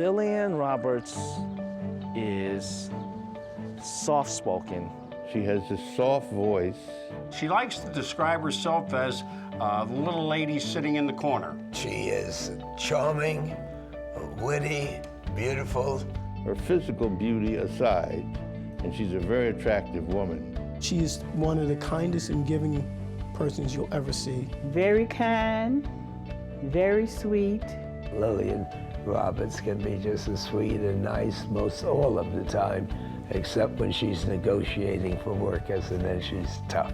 Lillian Roberts is soft-spoken. She has this soft voice. She likes to describe herself as the little lady sitting in the corner. She is charming, witty, beautiful. Her physical beauty aside, and she's a very attractive woman. She is one of the kindest and giving persons you'll ever see. Very kind, very sweet. Lillian Roberts can be just as sweet and nice most all of the time, except when she's negotiating for workers, and then she's tough.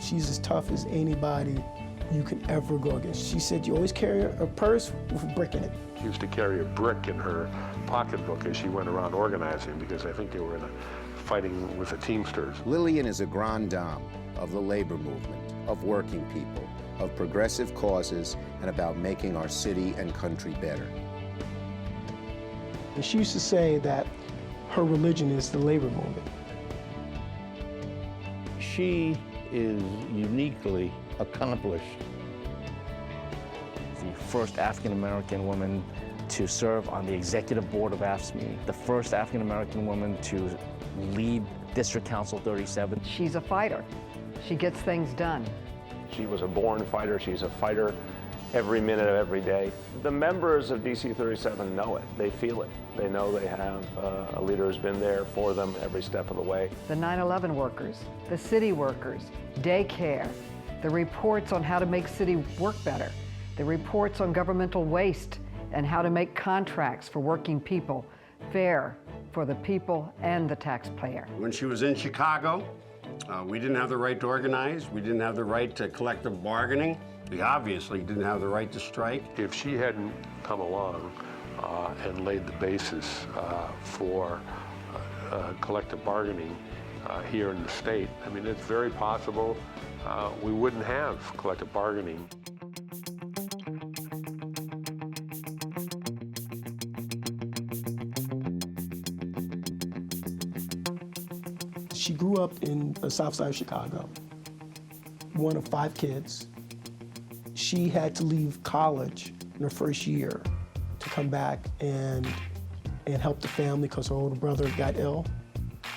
She's as tough as anybody you can ever go against. She said you always carry a purse with a brick in it. She used to carry a brick in her pocketbook as she went around organizing, because I think they were fighting with the Teamsters. Lillian is a grande dame of the labor movement, of working people, of progressive causes, and about making our city and country better. And she used to say that her religion is the labor movement. She is uniquely accomplished. The first African-American woman to serve on the executive board of AFSCME, the first African-American woman to lead District Council 37. She's a fighter. She gets things done. She was a born fighter. She's a fighter every minute of every day. The members of DC 37 know it. They feel it. They know they have a leader who's been there for them every step of the way. The 9/11 workers, the city workers, daycare, the reports on how to make city work better, the reports on governmental waste and how to make contracts for working people fair for the people and the taxpayer. When she was in Chicago, we didn't have the right to organize. We didn't have the right to collective bargaining. We obviously didn't have the right to strike. If she hadn't come along and laid the basis for collective bargaining here in the state, I mean, it's very possible we wouldn't have collective bargaining. She grew up in the south side of Chicago, one of 5 kids. She had to leave college in her first year to come back and help the family because her older brother got ill.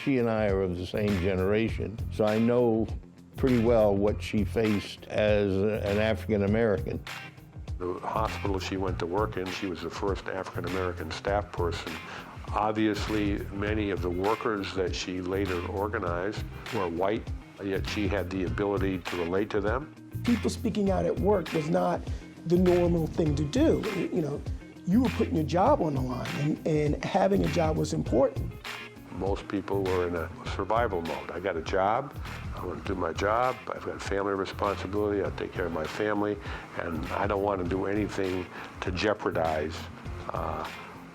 She and I are of the same generation, so I know pretty well what she faced as an African American. The hospital she went to work in, she was the first African American staff person. Obviously, many of the workers that she later organized were white, yet she had the ability to relate to them. People speaking out at work was not the normal thing to do. You know, you were putting your job on the line, and having a job was important. Most people were in a survival mode. I got a job, I want to do my job, I've got family responsibility, I take care of my family, and I don't want to do anything to jeopardize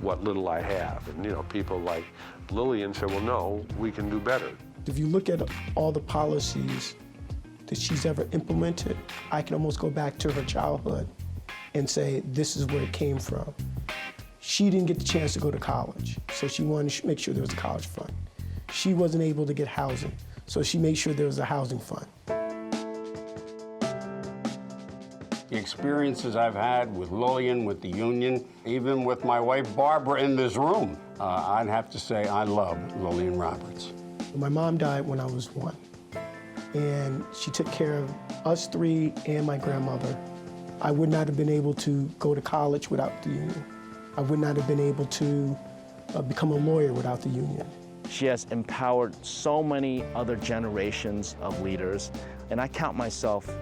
what little I have. And you know, people like Lillian said, well, no, we can do better. If you look at all the policies that she's ever implemented, I can almost go back to her childhood and say, this is where it came from. She didn't get the chance to go to college, so she wanted to make sure there was a college fund. She wasn't able to get housing, so she made sure there was a housing fund. The experiences I've had with Lillian, with the union, even with my wife Barbara in this room, I'd have to say I love Lillian Roberts. My mom died when I was 1, and she took care of us 3 and my grandmother. I would not have been able to go to college without the union. I would not have been able to become a lawyer without the union. She has empowered so many other generations of leaders, and I count myself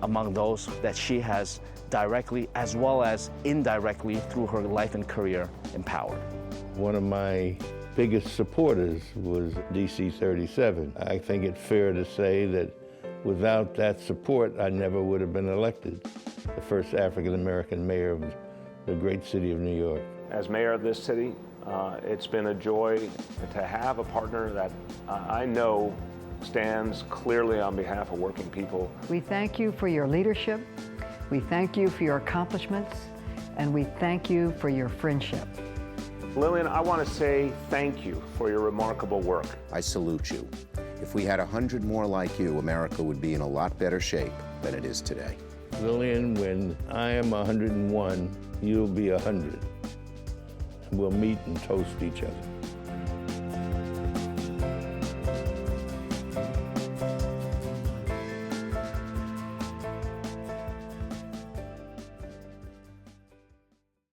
among those that she has directly as well as indirectly through her life and career empowered. One of my biggest supporters was DC 37. I think it's fair to say that without that support, I never would have been elected the first African-American mayor of the great city of New York. As mayor of this city, it's been a joy to have a partner that I know stands clearly on behalf of working people. We thank you for your leadership, we thank you for your accomplishments, and we thank you for your friendship. Lillian, I want to say thank you for your remarkable work. I salute you. If we had 100 more like you, America would be in a lot better shape than it is today. Lillian, when I am 101, you'll be 100. we'll meet and toast each other.